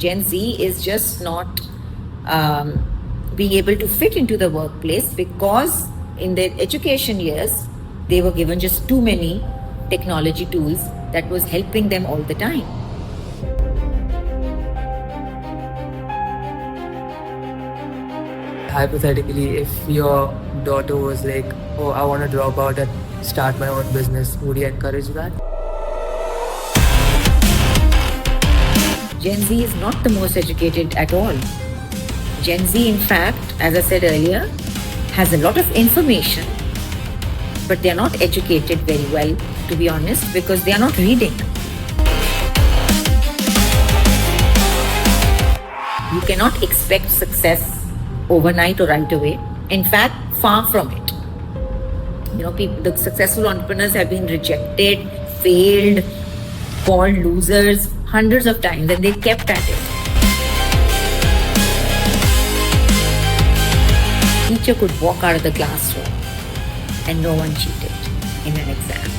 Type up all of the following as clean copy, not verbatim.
Gen Z is just not um, being able to fit into the workplace because in their education years they were given just too many technology tools that was helping them all the time. Hypothetically, if your daughter was like, oh, I want to drop out and start my own business, would you encourage that? Gen Z is not the most educated at all. Gen Z, in fact, as I said earlier, has a lot of information, but they are not educated very well, to be honest, because they are not reading. You cannot expect success overnight or right away. In fact, far from it. The successful entrepreneurs have been rejected, failed, called losers hundreds of times, and they kept at it. Teacher could walk out of the classroom and no one cheated in an exam.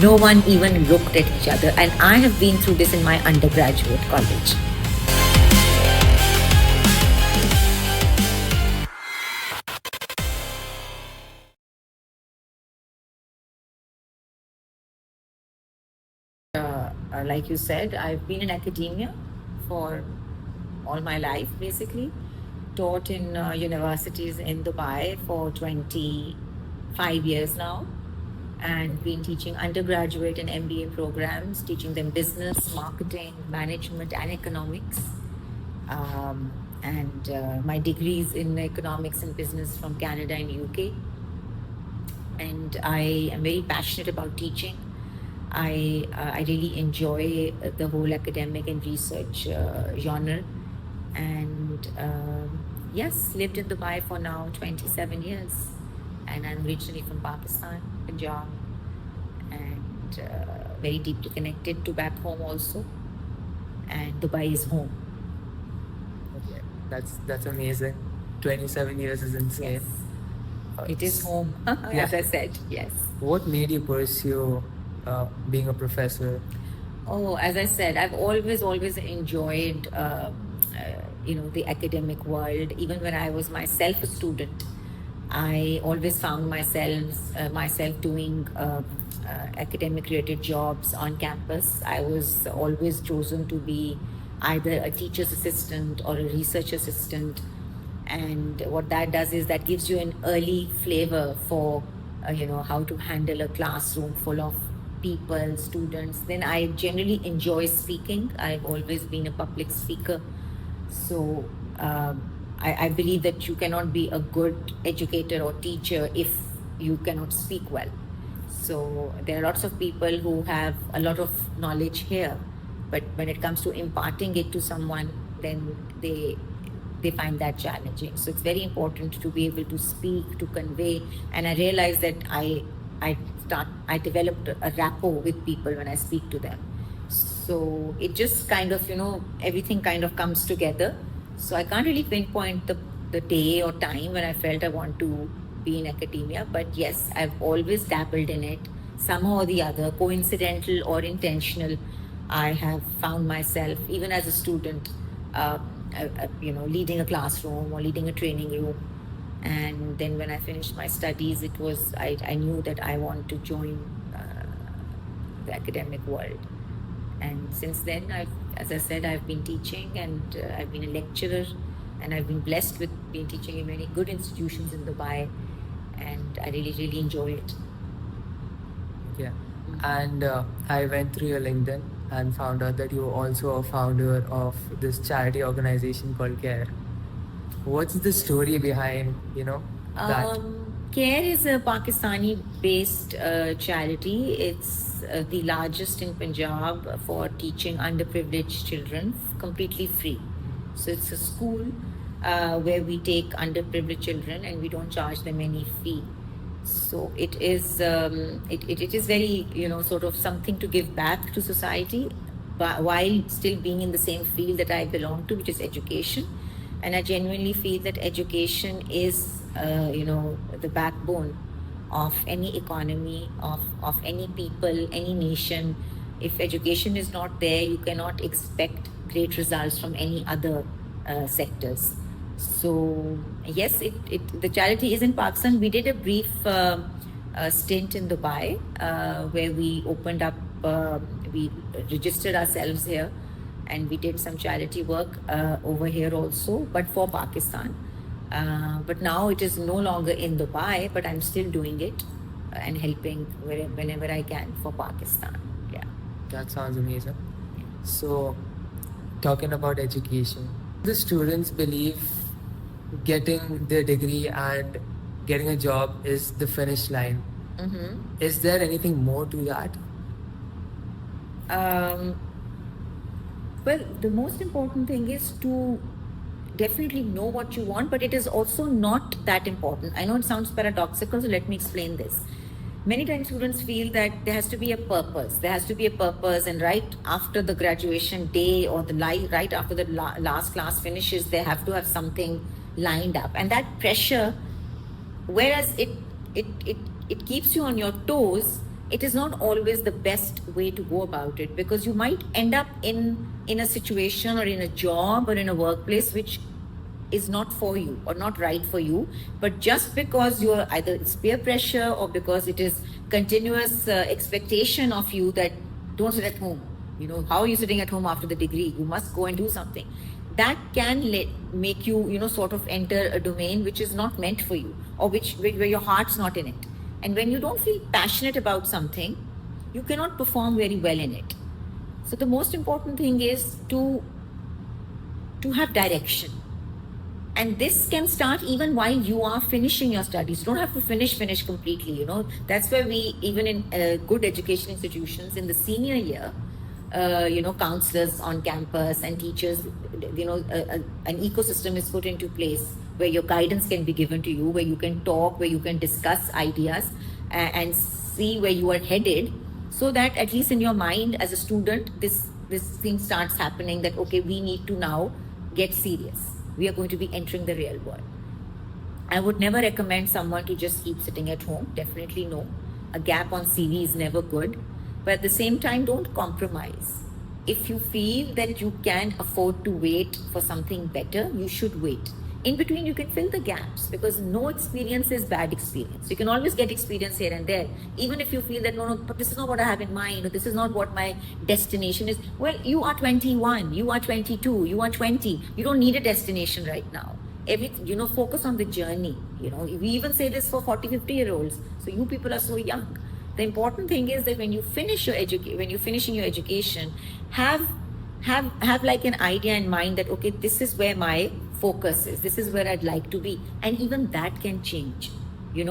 No one even looked at each other, and I have been through this in my undergraduate college. Like you said, I've been in academia for all my life, basically. Taught in universities in Dubai for 25 years now, and been teaching undergraduate and MBA programs, teaching them business, marketing, management, and economics. And my degrees in economics and business from Canada and UK. And I am very passionate about teaching. I really enjoy the whole academic and research genre, and yes, lived in Dubai for now 27 years, and I'm originally from Pakistan, Punjab, and very deeply connected to back home also, and Dubai is home. Okay, that's amazing. 27 years is insane. Yes. It is home, as I said, yes. What made you pursue being a professor? Oh, as I said, I've always enjoyed, the academic world. Even when I was myself a student, I always found myself doing academic-related jobs on campus. I was always chosen to be either a teacher's assistant or a research assistant, and what that does is that gives you an early flavor for how to handle a classroom full of people, students. Then I generally enjoy speaking. I've always been a public speaker. So I believe that you cannot be a good educator or teacher if you cannot speak well. So there are lots of people who have a lot of knowledge here, but when it comes to imparting it to someone, then they find that challenging. So it's very important to be able to speak, to convey. And I realized that I developed a rapport with people when I speak to them. So it just kind of, everything kind of comes together. So I can't really pinpoint the day or time when I felt I want to be in academia. But yes, I've always dabbled in it somehow or the other, coincidental or intentional. I have found myself, even as a student, leading a classroom or leading a training room. And then when I finished my studies, I knew that I want to join the academic world. And since then, as I said, I've been teaching, and I've been a lecturer, and I've been blessed with being teaching in many good institutions in Dubai, and I really enjoy it. Yeah. And I went through your LinkedIn and found out that you're also a founder of this charity organization called CARE. What's the story behind, that? CARE is a Pakistani-based charity. It's the largest in Punjab for teaching underprivileged children completely free. So it's a school where we take underprivileged children and we don't charge them any fee. So it is it is very sort of something to give back to society, but while still being in the same field that I belong to, which is education. And I genuinely feel that education is the backbone of any economy, of any people, any nation. If education is not there, you cannot expect great results from any other sectors. So yes, the charity is in Pakistan. We did a brief stint in Dubai where we opened up, we registered ourselves here, and we did some charity work over here also, but for Pakistan. But now it is no longer in Dubai, but I'm still doing it and helping whenever I can for Pakistan. Yeah. That sounds amazing. So, talking about education, the students believe getting their degree and getting a job is the finish line. Is there anything more to that? Well, the most important thing is to definitely know what you want, but it is also not that important. I know it sounds paradoxical, so let me explain this. Many times students feel that there has to be a purpose. There has to be a purpose, and right after the graduation day or right after the last class finishes, they have to have something lined up. And that pressure, whereas it keeps you on your toes, it is not always the best way to go about it, because you might end up in a situation or in a job or in a workplace which is not for you or not right for you, but just because you're either it's peer pressure or because it is continuous expectation of you that don't sit at home. How are you sitting at home after the degree? You must go and do something. That can make you sort of enter a domain which is not meant for you, or where your heart's not in it. And when you don't feel passionate about something, you cannot perform very well in it. So the most important thing is to have direction. And this can start even while you are finishing your studies. You don't have to finish completely. That's where we, even in good education institutions, in the senior year, counselors on campus and teachers, an ecosystem is put into place where your guidance can be given to you, where you can talk, where you can discuss ideas and see where you are headed, so that at least in your mind as a student, this thing starts happening that, okay, we need to now get serious. We are going to be entering the real world. I would never recommend someone to just keep sitting at home. Definitely no. A gap on CV is never good. But at the same time, don't compromise. If you feel that you can afford to wait for something better, you should wait. In between, you can fill the gaps, because no experience is bad experience. You can always get experience here and there. Even if you feel that, no, but this is not what I have in mind, or this is not what my destination is. Well, you are 21, you are 22, you are 20. You don't need a destination right now. Focus on the journey. We even say this for 40, 50-year-olds. So you people are so young. The important thing is that when you finish when you're finishing your education, have like an idea in mind that, okay, this is where my focus is, this is where I'd like to be. And even that can change. We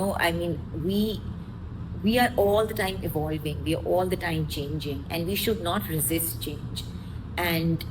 are all the time evolving, we are all the time changing, and we should not resist change. And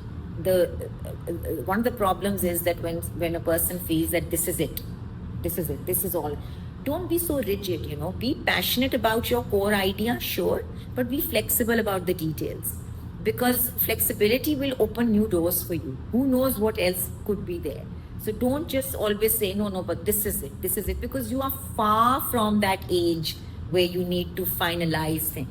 one of the problems is that when a person feels that this is all, don't be so rigid. Be passionate about your core idea, sure, but be flexible about the details, because flexibility will open new doors for you. Who knows what else could be there? So don't just always say, no, but this is it, because you are far from that age where you need to finalize things.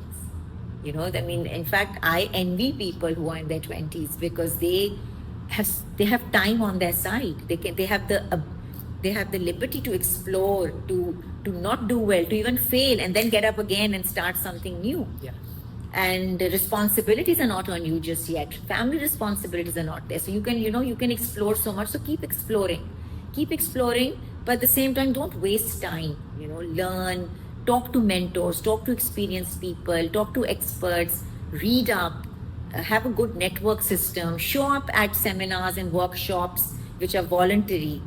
In fact, I envy people who are in their 20s, because they have time on their side. They have the liberty to explore, to not do well, to even fail, and then get up again and start something new. Yeah. And the responsibilities are not on you just yet. Family responsibilities are not there. So you can explore so much. So keep exploring, but at the same time, don't waste time. Learn, talk to mentors, talk to experienced people, talk to experts, read up, have a good network system, show up at seminars and workshops which are voluntary,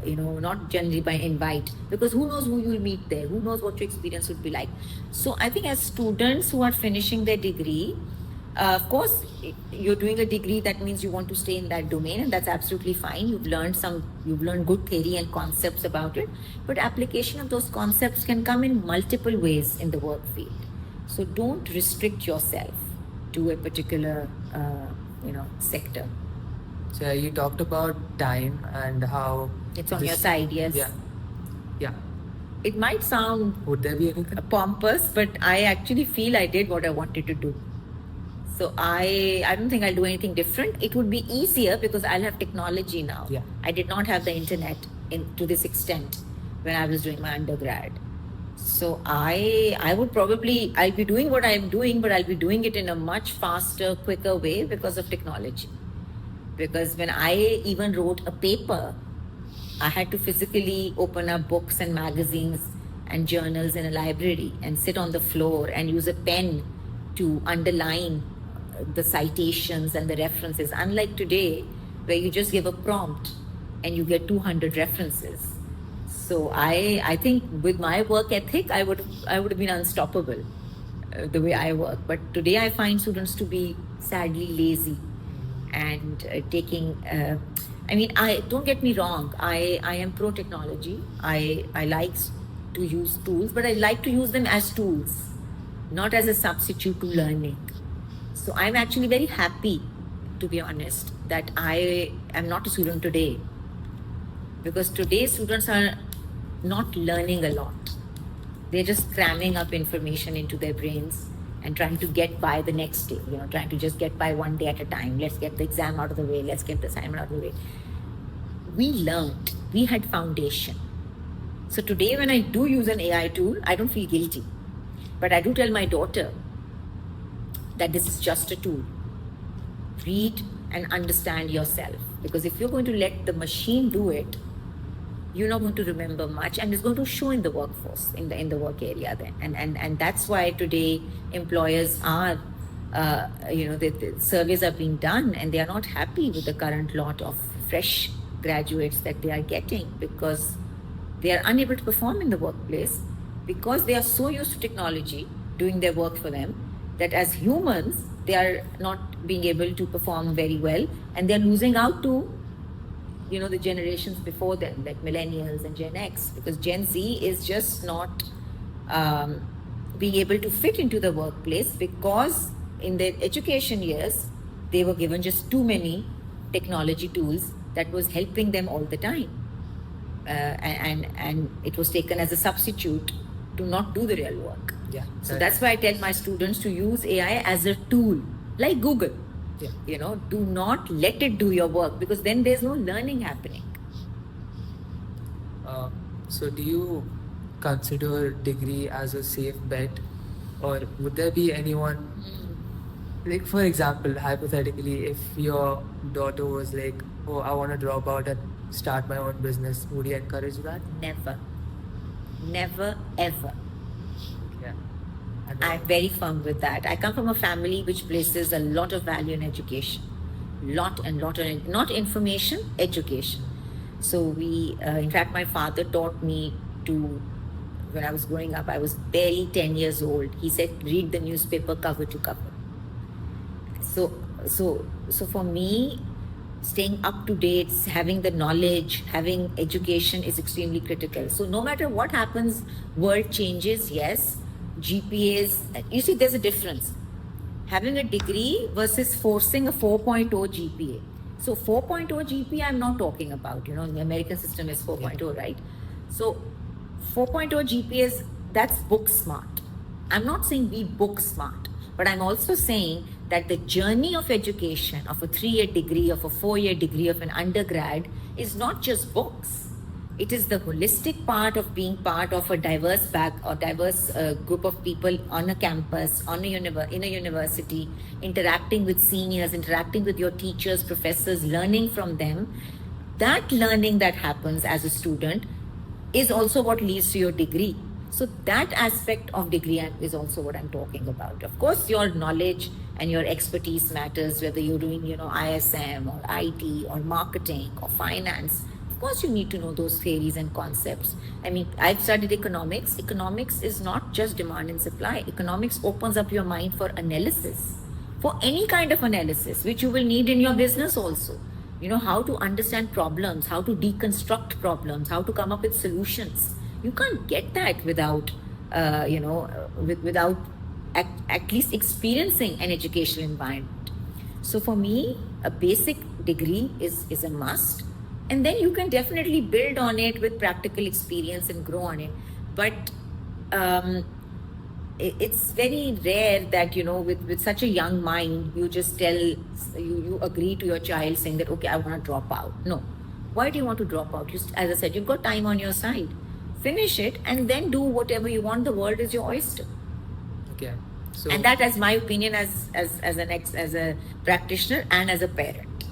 not generally by invite, because who knows who you will meet there, who knows what your experience would be like. So I think as students who are finishing their degree, of course, you're doing a degree, that means you want to stay in that domain, and that's absolutely fine. You've learned good theory and concepts about it, but application of those concepts can come in multiple ways in the work field. So don't restrict yourself to a particular, sector. So you talked about time and how it's on your side, yes. Yeah. It might sound Would there be anything? pompous, but I actually feel I did what I wanted to do. So I don't think I'll do anything different. It would be easier because I'll have technology now. Yeah. I did not have the internet to this extent when I was doing my undergrad. So I would probably, I'll be doing what I'm doing, but I'll be doing it in a much faster, quicker way because of technology. Because when I even wrote a paper, I had to physically open up books and magazines and journals in a library and sit on the floor and use a pen to underline the citations and the references. Unlike today, where you just give a prompt and you get 200 references. So I think with my work ethic, I would have been unstoppable the way I work. But today I find students to be sadly lazy and taking. I mean, I don't get me wrong. I am pro technology. I like to use tools, but I like to use them as tools, not as a substitute to learning. So I'm actually very happy, to be honest, that I am not a student today, because today students are not learning a lot. They're just cramming up information into their brains and trying to get by the next day, trying to just get by one day at a time. Let's get the exam out of the way. Let's get the assignment out of the way. We learned. We had foundation. So today when I do use an AI tool, I don't feel guilty. But I do tell my daughter that this is just a tool. Read and understand yourself. Because if you're going to let the machine do it, you're not going to remember much, and it's going to show in the workforce, in the work area then. And that's why today employers are, the surveys are being done, and they are not happy with the current lot of fresh graduates that they are getting, because they are unable to perform in the workplace because they are so used to technology doing their work for them that as humans, they are not being able to perform very well, and they're losing out to the generations before them, like millennials and Gen X, because Gen Z is just not being able to fit into the workplace because in their education years, they were given just too many technology tools that was helping them all the time. And it was taken as a substitute to not do the real work. Yeah. So that's why I tell my students to use AI as a tool, like Google. Yeah. Do not let it do your work, because then there's no learning happening. So do you consider degree as a safe bet, or would there be anyone, like for example, hypothetically, if your daughter was like, oh, I want to drop out and start my own business, would you encourage that? Never. Never, ever. Yeah. I'm very firm with that. I come from a family which places a lot of value in education. Not information, education. So we, in fact, my father taught me to, when I was growing up, I was barely 10 years old. He said, read the newspaper cover to cover. So for me, staying up to date, having the knowledge, having education is extremely critical. So no matter what happens, world changes, yes. GPAs, you see, there's a difference. Having a degree versus forcing a 4.0 GPA. So 4.0 GPA I'm not talking about, the American system is 4.0, right? So 4.0 GPAs, that's book smart. I'm not saying be book smart, but I'm also saying that the journey of education, of a 3-year degree, of a 4-year degree, of an undergrad, is not just books. It is the holistic part of being part of a diverse group of people on a campus, in a university, interacting with seniors, interacting with your teachers, professors, learning from them. That learning that happens as a student is also what leads to your degree. So that aspect of degree is also what I'm talking about. Of course, your knowledge and your expertise matters, whether you're doing, ISM or IT or marketing or finance. Of course, you need to know those theories and concepts. I mean, I've studied economics. Economics is not just demand and supply. Economics opens up your mind for analysis, for any kind of analysis, which you will need in your business also. How to understand problems, how to deconstruct problems, how to come up with solutions. You can't get that without, without at least experiencing an educational environment. So for me, a basic degree is a must. And then you can definitely build on it with practical experience and grow on it. But it's very rare that, with such a young mind, you just you agree to your child saying that, okay, I want to drop out. No. Why do you want to drop out? As I said, you've got time on your side. Finish it and then do whatever you want. The world is your oyster. Okay. So, And that is my opinion as a practitioner and as a parent.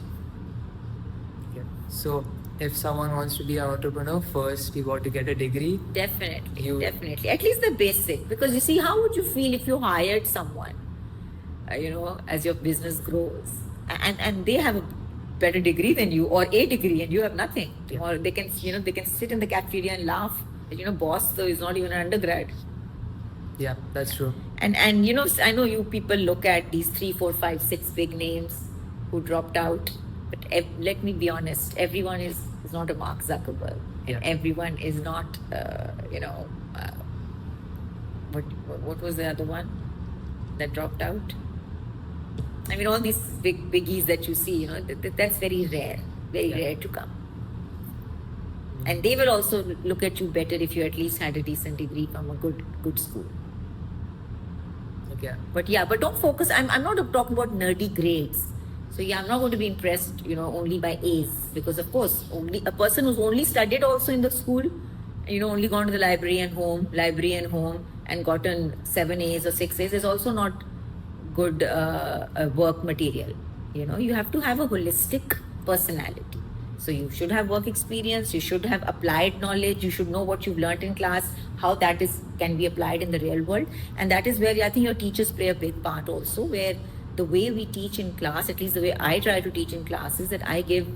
okay. So if someone wants to be an entrepreneur, first you got to get a degree. Definitely, definitely. At least the basic. Because you see, how would you feel if you hired someone, as your business grows, and they have a better degree than you, or a degree, and you have nothing, or they can, they can sit in the cafeteria and laugh. Boss though is not even an undergrad. Yeah, that's true. And I know you people look at these 3, 4, 5, 6 big names who dropped out, but let me be honest, everyone is not a Mark Zuckerberg, and everyone is not what was the other one that dropped out? I mean, all these biggies that you see, that's very rare, rare to come. And they will also look at you better if you at least had a decent degree from a good school. Okay. But don't focus. I'm not talking about nerdy grades. So I'm not going to be impressed, only by A's, because of course, only a person who's only studied also in the school, only gone to the library and home, and gotten 7 A's or 6 A's is also not good work material. You have to have a holistic personality. So you should have work experience, you should have applied knowledge, you should know what you've learned in class, how that can be applied in the real world. And that is where I think your teachers play a big part also, where the way we teach in class, at least the way I try to teach in class, is that I give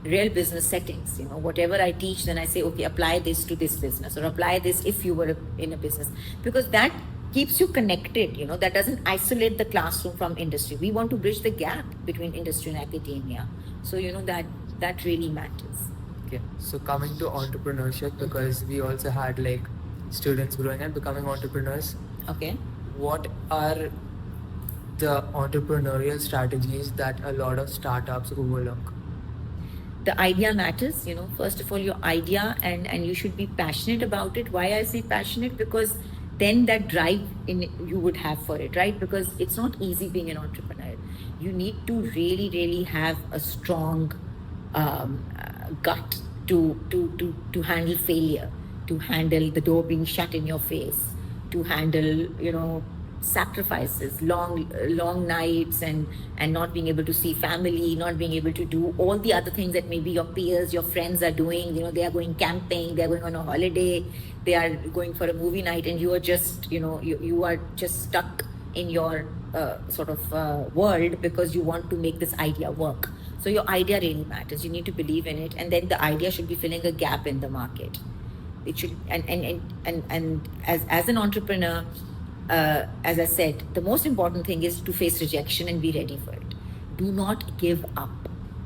real business settings. Whatever I teach, then I say, okay, apply this to this business, or apply this if you were in a business, because that keeps you connected. That doesn't isolate the classroom from industry. We want to bridge the gap between industry and academia. So that really matters. Okay. So coming to entrepreneurship, because we also had like students growing and becoming entrepreneurs. Okay. What are the entrepreneurial strategies that a lot of startups overlook? The idea matters. First of all, your idea, and you should be passionate about it. Why I say passionate? Because then that drive you would have for it, right? Because it's not easy being an entrepreneur. You need to really, really have a strong gut to handle failure, to handle the door being shut in your face, to handle sacrifices, long nights, and not being able to see family, not being able to do all the other things that maybe your peers, your friends are doing. They are going camping, they are going on a holiday, they are going for a movie night, and you are just you are just stuck in your sort of world, because you want to make this idea work. So your idea really matters. You need to believe in it, and then the idea should be filling a gap in the market. It should, and as an entrepreneur, as I said, the most important thing is to face rejection and be ready for it. Do not give up.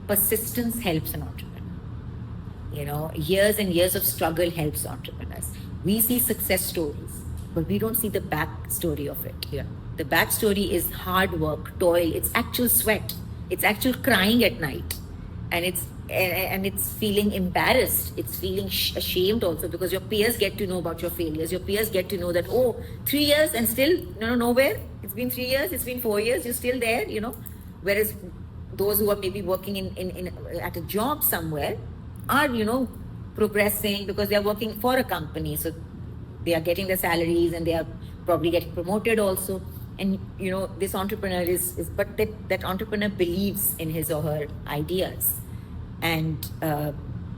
Persistence helps an entrepreneur. Years and years of struggle helps entrepreneurs. We see success stories, but we don't see the back story of it. Yeah. The backstory is hard work, toil. It's actual sweat. It's actual crying at night, and it's feeling embarrassed. It's feeling ashamed also, because your peers get to know about your failures. Your peers get to know that, 3 years and still nowhere. It's been 3 years. It's been 4 years. You're still there. Whereas those who are maybe working in at a job somewhere are progressing, because they are working for a company, so they are getting their salaries, and they are probably getting promoted also. And this entrepreneur but that entrepreneur believes in his or her ideas. And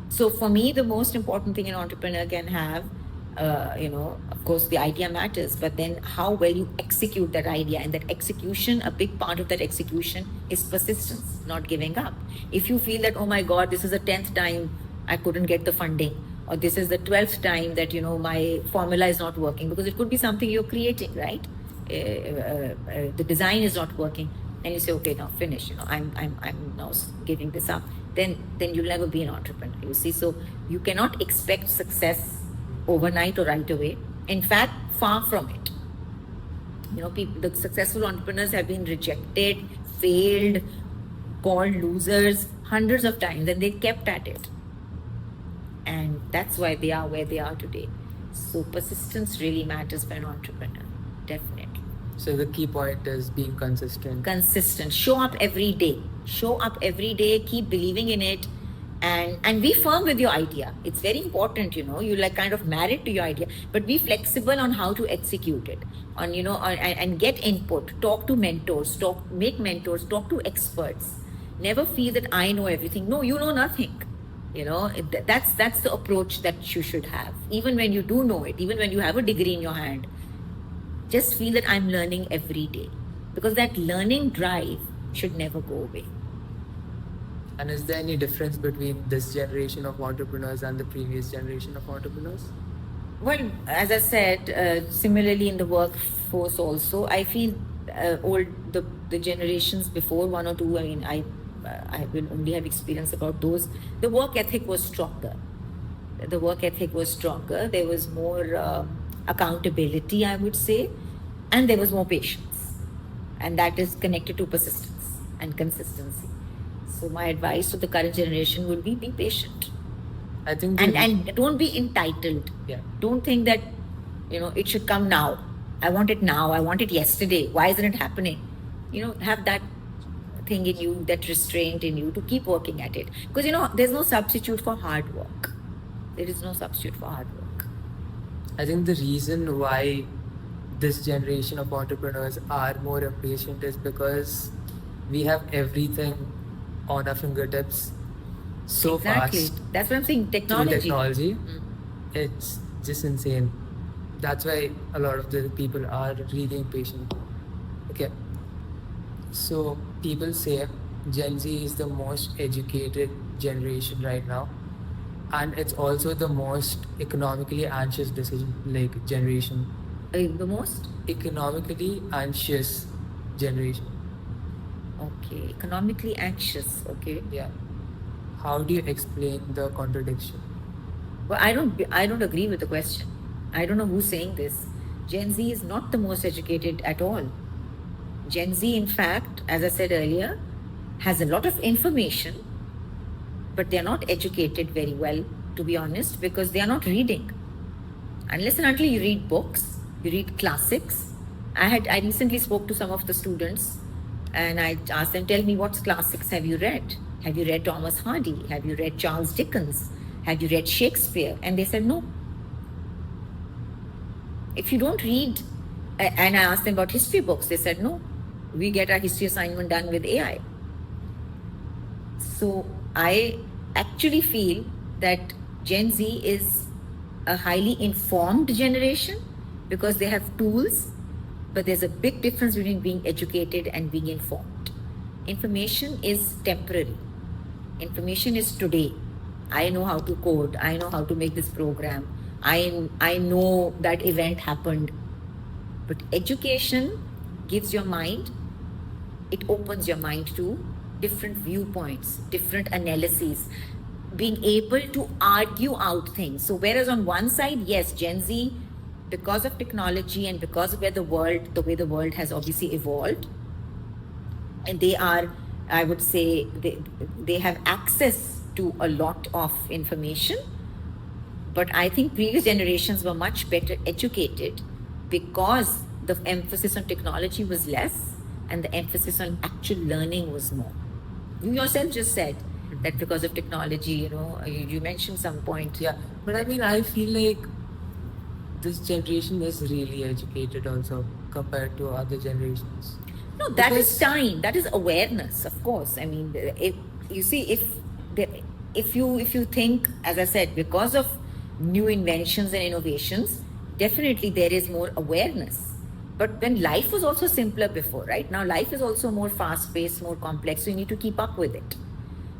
so for me, the most important thing an entrepreneur can have, of course the idea matters, but then how well you execute that idea. And that execution, a big part of that execution is persistence, not giving up. If you feel that, oh my God, this is the 10th time I couldn't get the funding, or this is the 12th time that my formula is not working, because it could be something you're creating, right? The design is not working, and you say, okay, now finish. I'm now giving this up. Then you'll never be an entrepreneur. You see, so you cannot expect success overnight or right away. In fact, far from it. The successful entrepreneurs have been rejected, failed, called losers hundreds of times, and they kept at it. And that's why they are where they are today. So persistence really matters for an entrepreneur. Definitely. So the key point is being consistent. Consistent. Show up every day. Show up every day. Keep believing in it, and be firm with your idea. It's very important. You like kind of married to your idea, but be flexible on how to execute it. And get input. Talk to mentors. Make mentors. Talk to experts. Never feel that I know everything. No, you know nothing. That's the approach that you should have. Even when you do know it, even when you have a degree in your hand, just feel that I'm learning every day, because that learning drive should never go away. And is there any difference between this generation of entrepreneurs and the previous generation of entrepreneurs? Well, as I said, similarly in the workforce also, I feel the generations before, one or two. I mean, I will only have experience about those. The work ethic was stronger. There was more accountability, I would say, and there was more patience, and that is connected to persistence and consistency. So my advice to the current generation would be patient. I think And don't be entitled. Yeah. Don't think that it should come now. I want it now. I want it yesterday. Why isn't it happening? Have that thing in you, that restraint in you, to keep working at it. Because there's no substitute for hard work. There is no substitute for hard work. I think the reason why this generation of entrepreneurs are more impatient is because we have everything on our fingertips so Exactly. fast. That's what I'm saying. Through technology, it's just insane. That's why a lot of the people are really impatient. Okay. So people say Gen Z is the most educated generation right now, and it's also the most economically anxious generation. The most? Economically anxious generation. Okay. Economically anxious. Okay. Yeah. How do you explain the contradiction? Well, I don't agree with the question. I don't know who's saying this. Gen Z is not the most educated at all. Gen Z, in fact, as I said earlier, has a lot of information, but they're not educated very well, to be honest, because they are not reading. Unless and until you read books, you read classics. I recently spoke to some of the students, and I asked them, tell me, what classics have you read? Have you read Thomas Hardy? Have you read Charles Dickens? Have you read Shakespeare? And they said no. If you don't read, and I asked them about history books, they said no. We get our history assignment done with AI. So I actually feel that Gen Z is a highly informed generation because they have tools, but there's a big difference between being educated and being informed. Information is temporary. Information is today. I know how to code. I know how to make this program. I know that event happened. But education gives your mind, it opens your mind to different viewpoints, different analyses, being able to argue out things. So whereas on one side, yes, Gen Z, because of technology and because of the way the world has obviously evolved, and they are, I would say, they have access to a lot of information. But I think previous generations were much better educated because the emphasis on technology was less and the emphasis on actual learning was more. You yourself just said that because of technology, you mentioned some point. Yeah, but I mean, I feel like this generation is really educated also compared to other generations. No, that is time. That is awareness, of course. I mean, if you think, as I said, because of new inventions and innovations, definitely there is more awareness. But when life was also simpler before, right? Now life is also more fast-paced, more complex, so you need to keep up with it.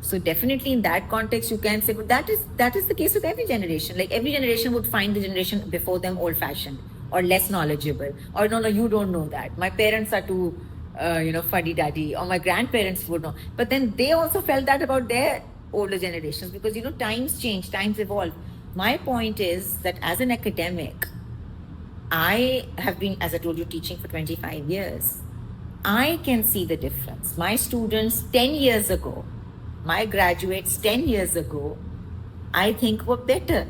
So definitely in that context, you can say, but that is the case with every generation. Like every generation would find the generation before them old-fashioned or less knowledgeable, or no, you don't know that. My parents are too, fuddy-duddy, or my grandparents would know. But then they also felt that about their older generations because, times change, times evolve. My point is that as an academic, I have been, as I told you, teaching for 25 years. I can see the difference. My students 10 years ago, my graduates 10 years ago, I think were better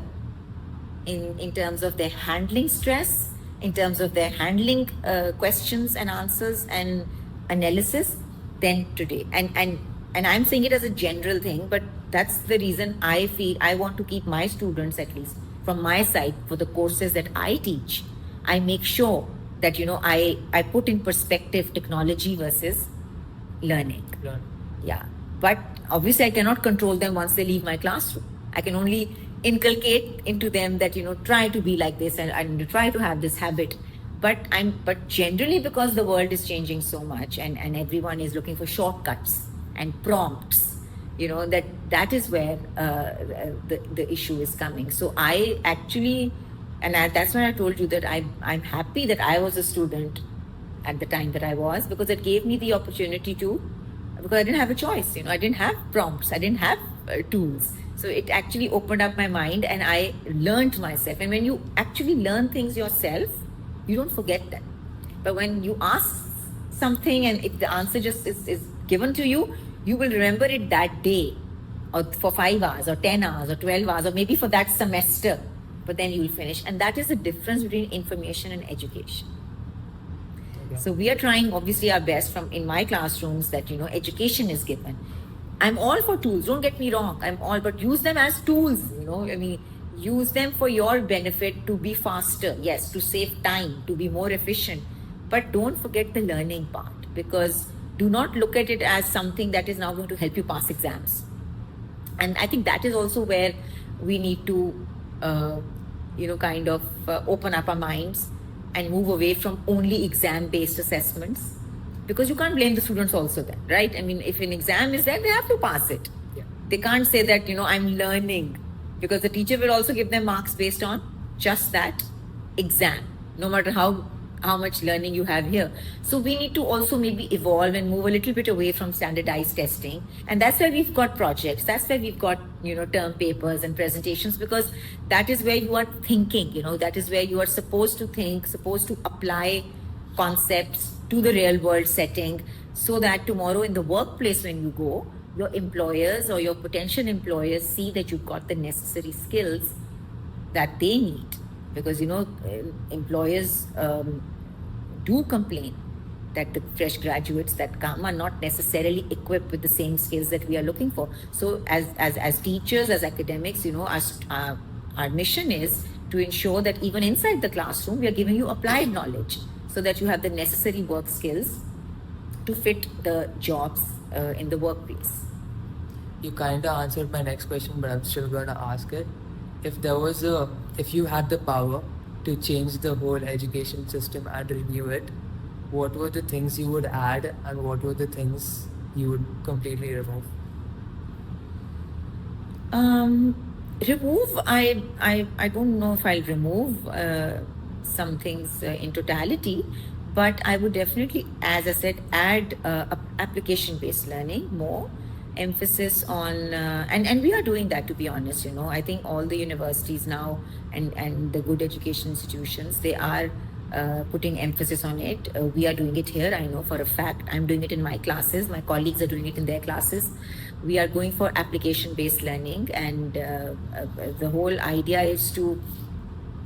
in terms of their handling stress, in terms of their handling questions and answers and analysis than today. And I'm saying it as a general thing, but that's the reason I feel I want to keep my students, at least from my side, for the courses that I teach. I make sure that I put in perspective technology versus learning. Learn. Yeah. But obviously, I cannot control them once they leave my classroom. I can only inculcate into them that, try to be like this and try to have this habit. But generally, because the world is changing so much and everyone is looking for shortcuts and prompts, that is where the issue is coming. So I actually, that's why I told you that I'm happy that I was a student at the time that I was, because it gave me the opportunity to, because I didn't have a choice. I didn't have prompts, I didn't have tools. So it actually opened up my mind and I learned myself. And when you actually learn things yourself, you don't forget that. But when you ask something and if the answer just is given to you, you will remember it that day, or for 5 hours or 10 hours or 12 hours, or maybe for that semester, but then you will finish. And that is the difference between information and education. Okay. So we are trying obviously our best from in my classrooms that education is given. I'm all for tools, don't get me wrong, but use them as tools. Use them for your benefit, to be faster, yes, to save time, to be more efficient, but don't forget the learning part, because do not look at it as something that is now going to help you pass exams. And I think that is also where we need to kind of open up our minds and move away from only exam-based assessments, because you can't blame the students also then, right? I mean, if an exam is there, they have to pass it. Yeah. They can't say that, I'm learning, because the teacher will also give them marks based on just that exam, no matter how much learning you have here. So we need to also maybe evolve and move a little bit away from standardized testing. And that's why we've got projects. That's why we've got, term papers and presentations, because that is where you are thinking, that is where you are supposed to think, supposed to apply concepts to the real world setting, so that tomorrow in the workplace when you go, your employers or your potential employers see that you've got the necessary skills that they need. Because employers do complain that the fresh graduates that come are not necessarily equipped with the same skills that we are looking for. So as teachers, as academics, our mission is to ensure that even inside the classroom we are giving you applied knowledge, so that you have the necessary work skills to fit the jobs in the workplace. You kind of answered my next question, but I'm still going to ask it. If you had the power to change the whole education system and renew it, what were the things you would add and what were the things you would completely remove? Remove, I don't know if I'll remove some things in totality, but I would definitely, as I said, add application-based learning, more emphasis on, and we are doing that, to be honest. I think all the universities now and the good education institutions, they are putting emphasis on it. We are doing it here, I know for a fact. I'm doing it in my classes, my colleagues are doing it in their classes. We are going for application-based learning, and the whole idea is to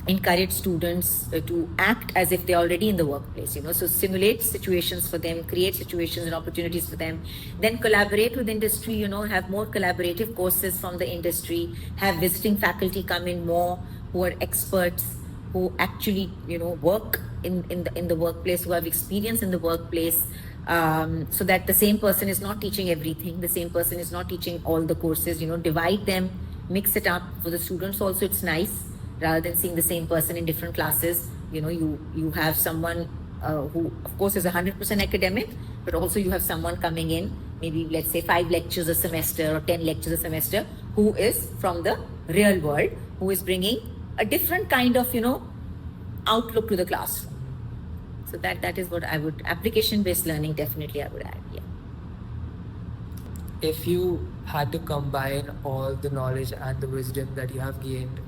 encourage students to act as if they're already in the workplace, so simulate situations for them, create situations and opportunities for them, then collaborate with industry, have more collaborative courses from the industry, have visiting faculty come in more, who are experts, who actually, work in the workplace, who have experience in the workplace, so that the same person is not teaching everything, the same person is not teaching all the courses, divide them, mix it up. For the students also, it's nice, rather than seeing the same person in different classes. You have someone who of course is 100% academic, but also you have someone coming in, maybe let's say 5 lectures a semester or 10 lectures a semester, who is from the real world, who is bringing a different kind of outlook to the classroom. So that is what I would, application-based learning definitely I would add. Yeah. If you had to combine all the knowledge and the wisdom that you have gained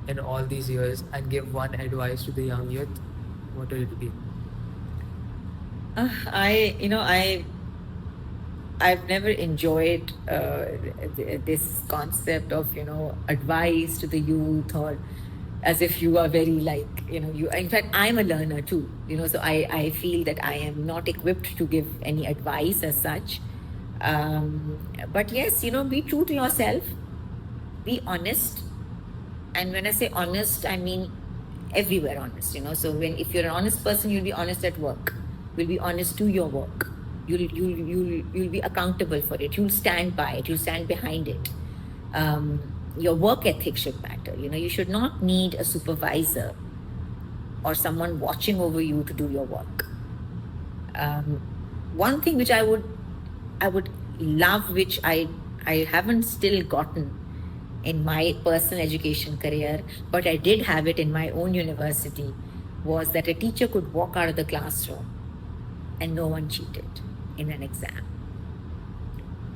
in all these years and give one advice to the young youth, what would it be? I've never enjoyed this concept of advice to the youth, or as if you are very like, you, in fact, I'm a learner too, so I feel that I am not equipped to give any advice as such. But yes, be true to yourself, be honest. And when I say honest, I mean everywhere honest, so if you're an honest person, you'll be honest at work, you'll be honest to your work, you'll be accountable for it, you'll stand by it, you'll stand behind it. Your work ethic should matter. You should not need a supervisor or someone watching over you to do your work. One thing which I would love, which I haven't still gotten in my personal education career, but I did have it in my own university, was that a teacher could walk out of the classroom and no one cheated in an exam.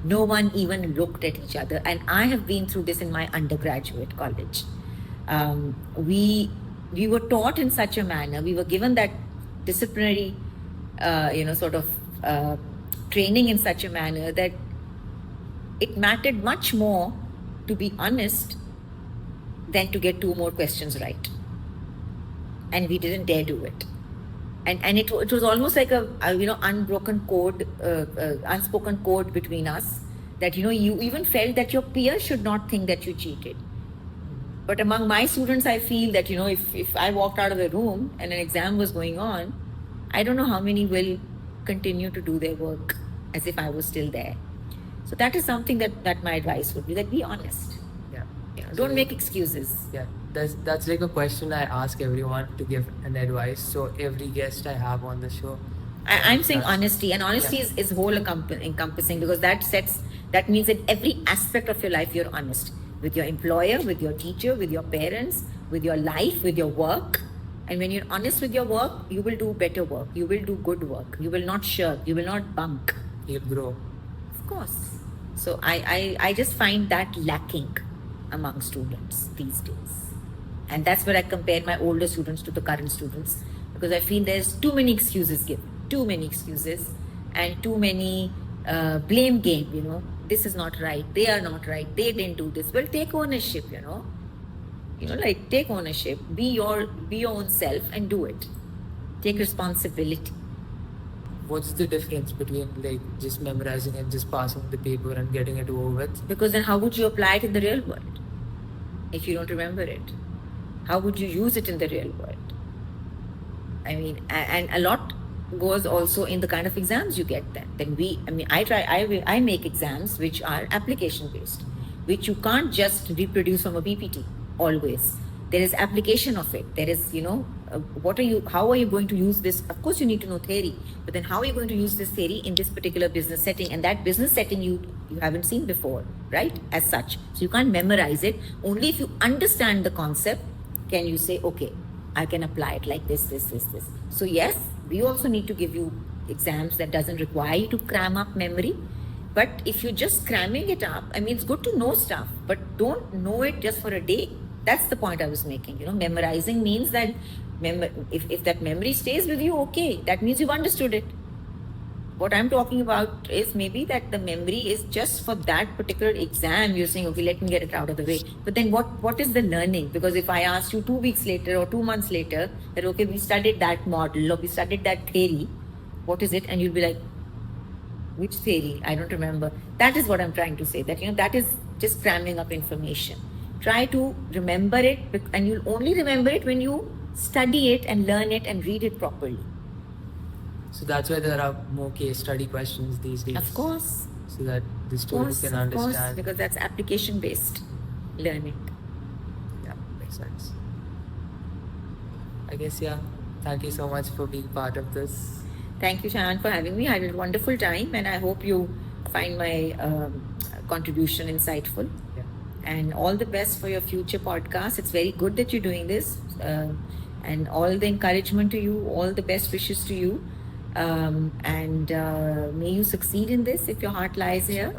No one even looked at each other. And I have been through this in my undergraduate college. We were taught in such a manner, we were given that disciplinary, sort of training in such a manner that it mattered much more to be honest than to get 2 more questions right. And we didn't dare do it. And it was almost like a unbroken code, unspoken code between us, that you even felt that your peers should not think that you cheated. But among my students, I feel that if I walked out of the room and an exam was going on, I don't know how many will continue to do their work as if I was still there. So that is something that my advice would be, that be honest. Don't make excuses. Yeah, that's like a question I ask everyone to give an advice. So every guest I have on the show, I'm saying honesty, and honesty is whole encompassing, because that means that every aspect of your life you're honest with your employer, with your teacher, with your parents, with your life, with your work. And when you're honest with your work, you will do better work, you will do good work, you will not shirk, you will not bunk, you'll grow. Of course. So I just find that lacking among students these days. And that's where I compare my older students to the current students, because I feel there's too many excuses given, too many excuses, and too many blame game, this is not right, they are not right, they didn't do this. Well, take ownership, like take ownership, be your own self and do it. Take responsibility. What's the difference between like just memorizing and just passing the paper and getting it over with? Because then how would you apply it in the real world if you don't remember it? How would you use it in the real world? I mean, and a lot goes also in the kind of exams you get then. I make exams which are application based, which you can't just reproduce from a PPT always. There is application of it. There is, how are you going to use this? Of course, you need to know theory, but then how are you going to use this theory in this particular business setting? And that business setting you haven't seen before, right? As such. So you can't memorize it. Only if you understand the concept can you say, okay, I can apply it like this. So yes, we also need to give you exams that doesn't require you to cram up memory. But if you're just cramming it up, it's good to know stuff, but don't know it just for a day. That's the point I was making. Memorizing means that if that memory stays with you, okay, that means you've understood it. What I'm talking about is maybe that the memory is just for that particular exam. You're saying, okay, let me get it out of the way. But then what is the learning? Because if I asked you 2 weeks later or 2 months later that, okay, we studied that model or we studied that theory, what is it? And you'll be like, which theory? I don't remember. That is what I'm trying to say, that, that is just cramming up information. Try to remember it, and you'll only remember it when you study it and learn it and read it properly. So that's why there are more case study questions these days. Of course. So that the students can understand. Of course, because that's application-based learning. Yeah, makes sense. I guess, yeah. Thank you so much for being part of this. Thank you, Shan, for having me. I had a wonderful time, and I hope you find my contribution insightful. Yeah. And all the best for your future podcast. It's very good that you're doing this. And all the encouragement to you, all the best wishes to you. And may you succeed in this if your heart lies here.